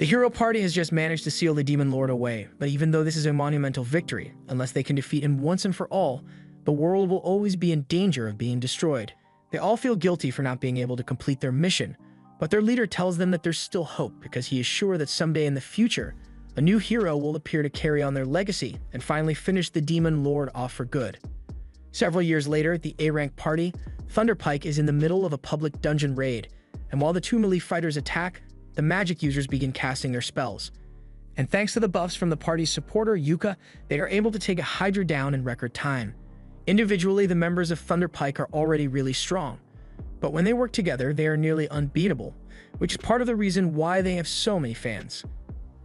The hero party has just managed to seal the Demon Lord away, but even though this is a monumental victory, unless they can defeat him once and for all, the world will always be in danger of being destroyed. They all feel guilty for not being able to complete their mission, but their leader tells them that there's still hope because he is sure that someday in the future, a new hero will appear to carry on their legacy and finally finish the Demon Lord off for good. Several years later, at the A-rank party, Thunderpike is in the middle of a public dungeon raid, and while the two melee fighters attack, the magic users begin casting their spells. And thanks to the buffs from the party's supporter, Yuka, they are able to take a Hydra down in record time. Individually, the members of Thunderpike are already really strong, but when they work together, they are nearly unbeatable, which is part of the reason why they have so many fans.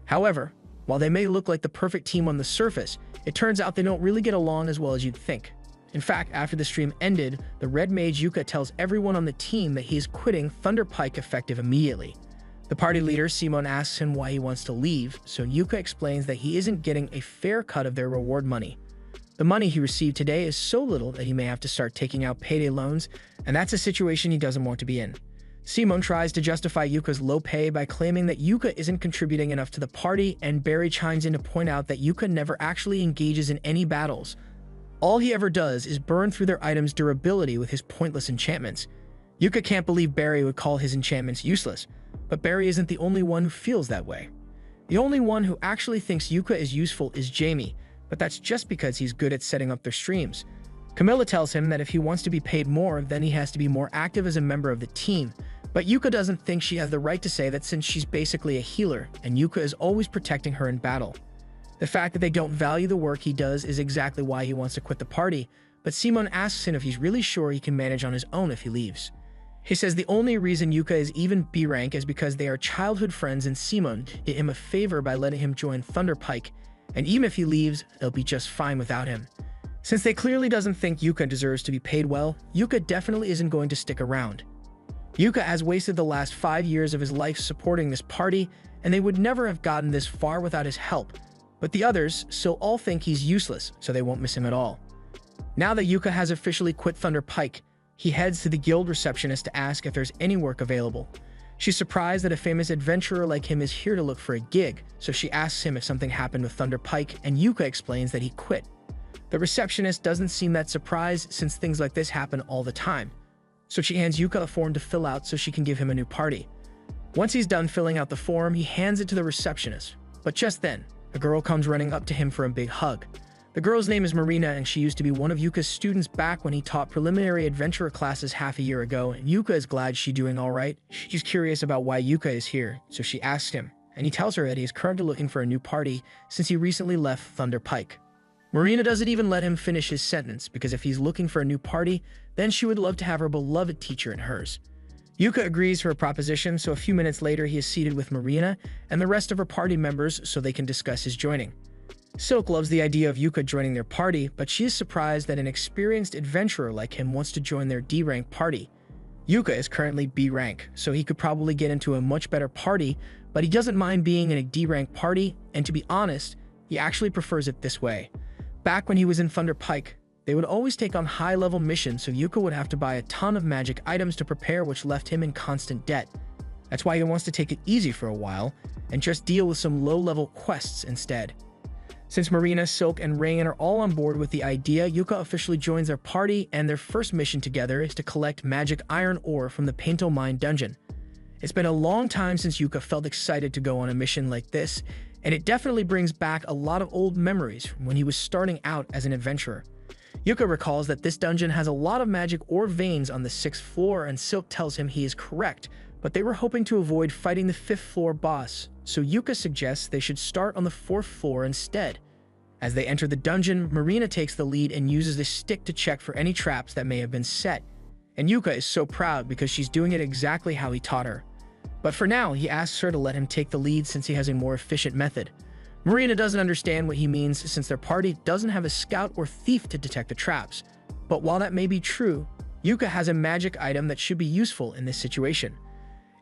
However, while they may look like the perfect team on the surface, it turns out they don't really get along as well as you'd think. In fact, after the stream ended, the Red Mage Yuka tells everyone on the team that he is quitting Thunderpike effective immediately. The party leader, Simon, asks him why he wants to leave, so Yuka explains that he isn't getting a fair cut of their reward money. The money he received today is so little that he may have to start taking out payday loans, and that's a situation he doesn't want to be in. Simon tries to justify Yuka's low pay by claiming that Yuka isn't contributing enough to the party, and Barry chimes in to point out that Yuka never actually engages in any battles. All he ever does is burn through their items' durability with his pointless enchantments. Yuka can't believe Barry would call his enchantments useless, but Barry isn't the only one who feels that way. The only one who actually thinks Yuka is useful is Jamie, but that's just because he's good at setting up their streams. Camilla tells him that if he wants to be paid more, then he has to be more active as a member of the team, but Yuka doesn't think she has the right to say that since she's basically a healer, and Yuka is always protecting her in battle. The fact that they don't value the work he does is exactly why he wants to quit the party, but Simon asks him if he's really sure he can manage on his own if he leaves. He says the only reason Yuka is even B rank is because they are childhood friends and Simon did him a favor by letting him join Thunderpike, and even if he leaves, they'll be just fine without him. Since they clearly doesn't think Yuka deserves to be paid well, Yuka definitely isn't going to stick around. Yuka has wasted the last 5 years of his life supporting this party, and they would never have gotten this far without his help, but the others still all think he's useless, so they won't miss him at all. Now that Yuka has officially quit Thunderpike, he heads to the guild receptionist to ask if there's any work available. She's surprised that a famous adventurer like him is here to look for a gig, so she asks him if something happened with Thunderpike, and Yuka explains that he quit. The receptionist doesn't seem that surprised since things like this happen all the time, so she hands Yuka a form to fill out so she can give him a new party. Once he's done filling out the form, he hands it to the receptionist, but just then, a girl comes running up to him for a big hug. The girl's name is Marina, and she used to be one of Yuka's students back when he taught preliminary adventurer classes half a year ago, and Yuka is glad she's doing alright. She's curious about why Yuka is here, so she asks him, and he tells her that he is currently looking for a new party since he recently left Thunderpike. Marina doesn't even let him finish his sentence, because if he's looking for a new party, then she would love to have her beloved teacher in hers. Yuka agrees to her proposition, so a few minutes later he is seated with Marina and the rest of her party members so they can discuss his joining. Silk loves the idea of Yuka joining their party, but she is surprised that an experienced adventurer like him wants to join their D-rank party. Yuka is currently B rank, so he could probably get into a much better party, but he doesn't mind being in a D-rank party, and to be honest, he actually prefers it this way. Back when he was in Thunderpike, they would always take on high-level missions, so Yuka would have to buy a ton of magic items to prepare, which left him in constant debt. That's why he wants to take it easy for a while, and just deal with some low-level quests instead. Since Marina, Silk, and Rain are all on board with the idea, Yuka officially joins their party, and their first mission together is to collect magic iron ore from the Painto Mine dungeon. It's been a long time since Yuka felt excited to go on a mission like this, and it definitely brings back a lot of old memories from when he was starting out as an adventurer. Yuka recalls that this dungeon has a lot of magic ore veins on the 6th floor, and Silk tells him he is correct, but they were hoping to avoid fighting the 5th floor boss, so Yuka suggests they should start on the 4th floor instead. As they enter the dungeon, Marina takes the lead and uses the stick to check for any traps that may have been set, and Yuka is so proud because she's doing it exactly how he taught her. But for now, he asks her to let him take the lead since he has a more efficient method. Marina doesn't understand what he means since their party doesn't have a scout or thief to detect the traps, but while that may be true, Yuka has a magic item that should be useful in this situation.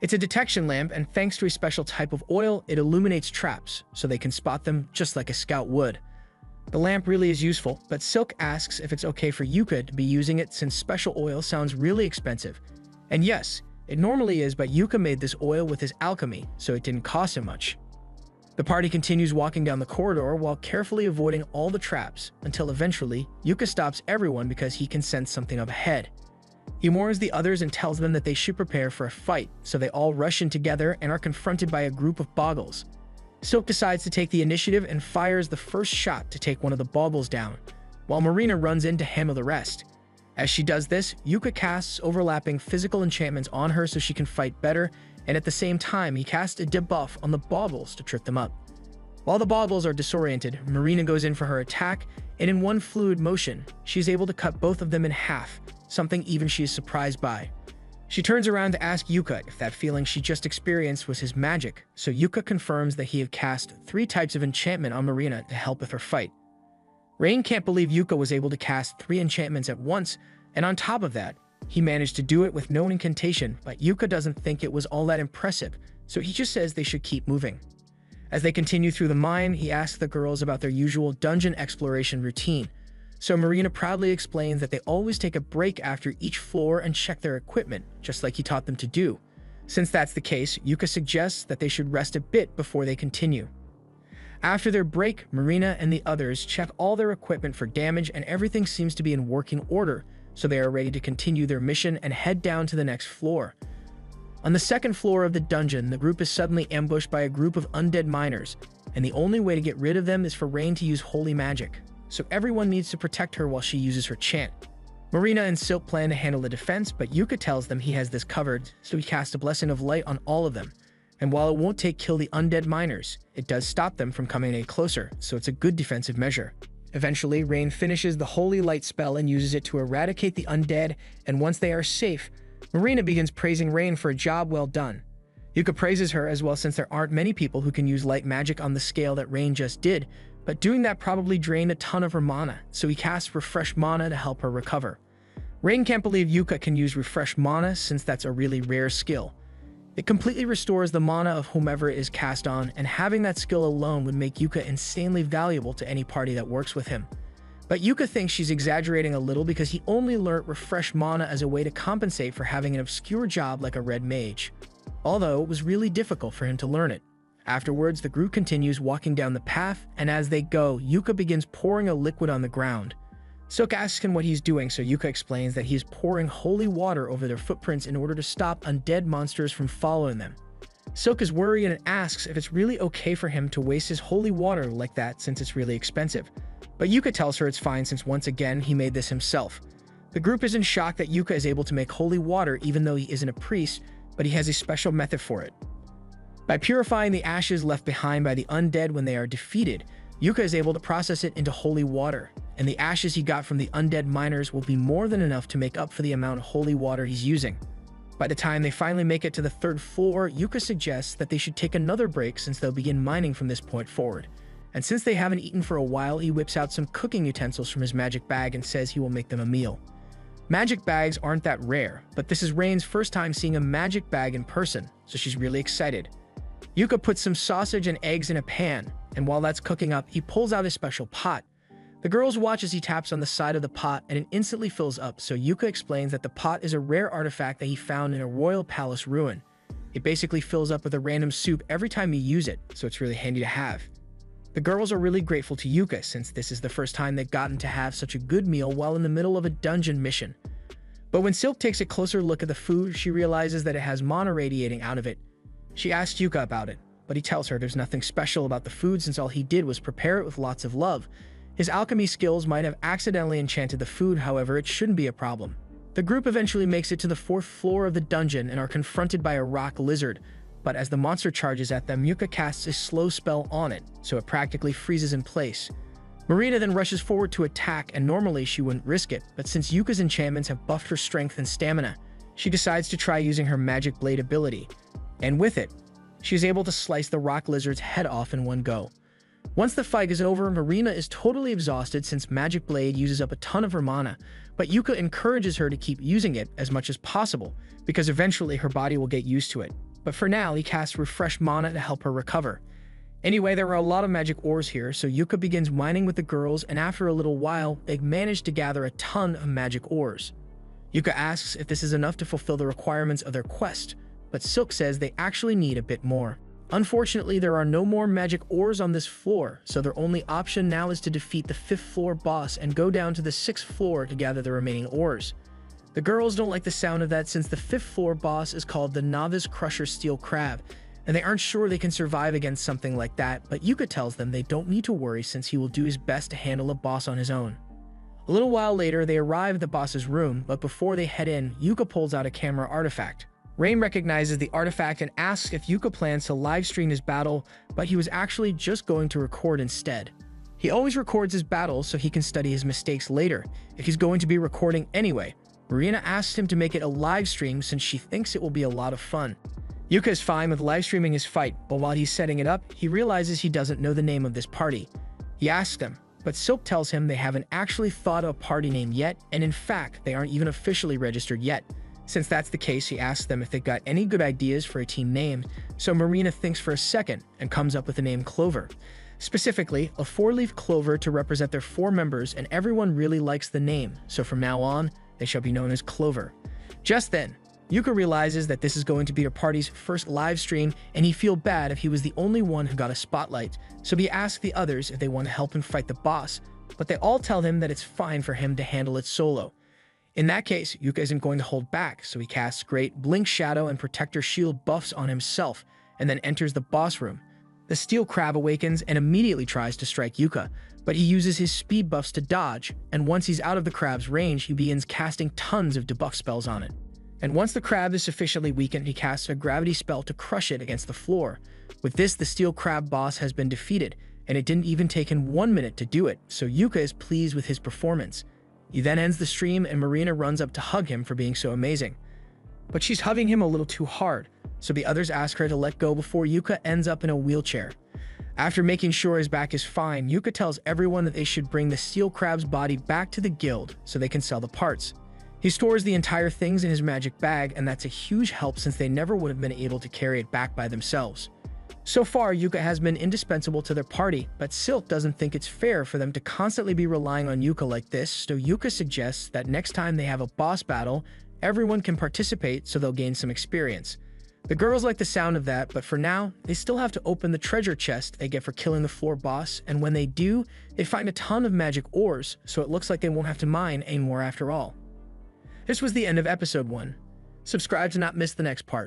It's a detection lamp, and thanks to a special type of oil, it illuminates traps, so they can spot them just like a scout would. The lamp really is useful, but Silk asks if it's okay for Yuka to be using it since special oil sounds really expensive. And yes, it normally is, but Yuka made this oil with his alchemy, so it didn't cost him much. The party continues walking down the corridor while carefully avoiding all the traps, until eventually, Yuka stops everyone because he can sense something up ahead. He warns the others and tells them that they should prepare for a fight, so they all rush in together and are confronted by a group of boggles. Silk decides to take the initiative and fires the first shot to take one of the boggles down, while Marina runs in to handle the rest. As she does this, Yuka casts overlapping physical enchantments on her so she can fight better, and at the same time, he casts a debuff on the boggles to trip them up. While the boggles are disoriented, Marina goes in for her attack, and in one fluid motion, she is able to cut both of them in half, something even she is surprised by. She turns around to ask Yuka if that feeling she just experienced was his magic, so Yuka confirms that he had cast 3 types of enchantment on Marina to help with her fight. Rain can't believe Yuka was able to cast 3 enchantments at once, and on top of that, he managed to do it with no incantation, but Yuka doesn't think it was all that impressive, so he just says they should keep moving. As they continue through the mine, he asks the girls about their usual dungeon exploration routine, so Marina proudly explains that they always take a break after each floor and check their equipment, just like he taught them to do. Since that's the case, Yuka suggests that they should rest a bit before they continue. After their break, Marina and the others check all their equipment for damage and everything seems to be in working order, so they are ready to continue their mission and head down to the next floor. On the second floor of the dungeon, the group is suddenly ambushed by a group of undead miners, and the only way to get rid of them is for Rain to use holy magic, so everyone needs to protect her while she uses her chant. Marina and Silk plan to handle the defense, but Yuka tells them he has this covered, so he casts a blessing of light on all of them. And while it won't kill the undead miners, it does stop them from coming any closer, so it's a good defensive measure. Eventually, Rain finishes the holy light spell and uses it to eradicate the undead, and once they are safe, Marina begins praising Rain for a job well done. Yuka praises her as well since there aren't many people who can use light magic on the scale that Rain just did, but doing that probably drained a ton of her mana, so he casts Refresh Mana to help her recover. Rain can't believe Yuka can use Refresh Mana since that's a really rare skill. It completely restores the mana of whomever it is cast on, and having that skill alone would make Yuka insanely valuable to any party that works with him. But Yuka thinks she's exaggerating a little because he only learnt Refresh Mana as a way to compensate for having an obscure job like a red mage, although it was really difficult for him to learn it. Afterwards, the group continues walking down the path, and as they go, Yuka begins pouring a liquid on the ground. Silk asks him what he's doing, so Yuka explains that he's pouring holy water over their footprints in order to stop undead monsters from following them. Silk is worried and asks if it's really okay for him to waste his holy water like that since it's really expensive. But Yuka tells her it's fine since once again he made this himself. The group is in shock that Yuka is able to make holy water even though he isn't a priest, but he has a special method for it. By purifying the ashes left behind by the undead when they are defeated, Yuka is able to process it into holy water, and the ashes he got from the undead miners will be more than enough to make up for the amount of holy water he's using. By the time they finally make it to the 3rd floor, Yuka suggests that they should take another break since they'll begin mining from this point forward. And since they haven't eaten for a while, he whips out some cooking utensils from his magic bag and says he will make them a meal. Magic bags aren't that rare, but this is Rain's first time seeing a magic bag in person, so she's really excited. Yuka puts some sausage and eggs in a pan, and while that's cooking up, he pulls out a special pot. The girls watch as he taps on the side of the pot and it instantly fills up, so Yuka explains that the pot is a rare artifact that he found in a royal palace ruin. It basically fills up with a random soup every time you use it, so it's really handy to have. The girls are really grateful to Yuka since this is the first time they've gotten to have such a good meal while in the middle of a dungeon mission. But when Silk takes a closer look at the food, she realizes that it has mana radiating out of it. She asks Yuka about it, but he tells her there's nothing special about the food since all he did was prepare it with lots of love. His alchemy skills might have accidentally enchanted the food, however, it shouldn't be a problem. The group eventually makes it to the 4th floor of the dungeon and are confronted by a rock lizard, but as the monster charges at them, Yuka casts a slow spell on it, so it practically freezes in place. Marina then rushes forward to attack, and normally she wouldn't risk it, but since Yuka's enchantments have buffed her strength and stamina, she decides to try using her magic blade ability. And with it, she is able to slice the rock lizard's head off in one go. Once the fight is over, Marina is totally exhausted since Magic Blade uses up a ton of her mana, but Yuka encourages her to keep using it as much as possible, because eventually her body will get used to it. But for now, he casts Refresh Mana to help her recover. Anyway, there are a lot of magic ores here, so Yuka begins mining with the girls, and after a little while, they manage to gather a ton of magic ores. Yuka asks if this is enough to fulfill the requirements of their quest, but Silk says they actually need a bit more. Unfortunately, there are no more magic ores on this floor, so their only option now is to defeat the 5th floor boss and go down to the 6th floor to gather the remaining ores. The girls don't like the sound of that since the 5th floor boss is called the Novice Crusher Steel Crab, and they aren't sure they can survive against something like that, but Yuka tells them they don't need to worry since he will do his best to handle a boss on his own. A little while later, they arrive at the boss's room, but before they head in, Yuka pulls out a camera artifact. Rain recognizes the artifact and asks if Yuka plans to livestream his battle, but he was actually just going to record instead. He always records his battles so he can study his mistakes later, if he's going to be recording anyway. Marina asks him to make it a live stream since she thinks it will be a lot of fun. Yuka is fine with live streaming his fight, but while he's setting it up, he realizes he doesn't know the name of this party. He asks them, but Silk tells him they haven't actually thought of a party name yet, and in fact, they aren't even officially registered yet. Since that's the case, he asks them if they've got any good ideas for a team name, so Marina thinks for a second and comes up with the name Clover. Specifically, a 4-leaf clover to represent their 4 members, and everyone really likes the name, so from now on, they shall be known as Clover. Just then, Yuka realizes that this is going to be her party's first live stream, and he feels bad if he was the only one who got a spotlight, so he asks the others if they want to help him fight the boss, but they all tell him that it's fine for him to handle it solo. In that case, Yuka isn't going to hold back, so he casts Great Blink Shadow and Protector Shield buffs on himself, and then enters the boss room. The Steel Crab awakens and immediately tries to strike Yuka, but he uses his speed buffs to dodge, and once he's out of the crab's range, he begins casting tons of debuff spells on it. And once the crab is sufficiently weakened, he casts a gravity spell to crush it against the floor. With this, the Steel Crab boss has been defeated, and it didn't even take him 1 minute to do it, so Yuka is pleased with his performance. He then ends the stream and Marina runs up to hug him for being so amazing. But she's hugging him a little too hard, so the others ask her to let go before Yuka ends up in a wheelchair. After making sure his back is fine, Yuka tells everyone that they should bring the Steel Crab's body back to the guild so they can sell the parts. He stores the entire things in his magic bag, and that's a huge help since they never would have been able to carry it back by themselves. So far, Yuka has been indispensable to their party, but Silk doesn't think it's fair for them to constantly be relying on Yuka like this, so Yuka suggests that next time they have a boss battle, everyone can participate so they'll gain some experience. The girls like the sound of that, but for now, they still have to open the treasure chest they get for killing the floor boss, and when they do, they find a ton of magic ores, so it looks like they won't have to mine anymore after all. This was the end of episode 1. Subscribe to not miss the next part.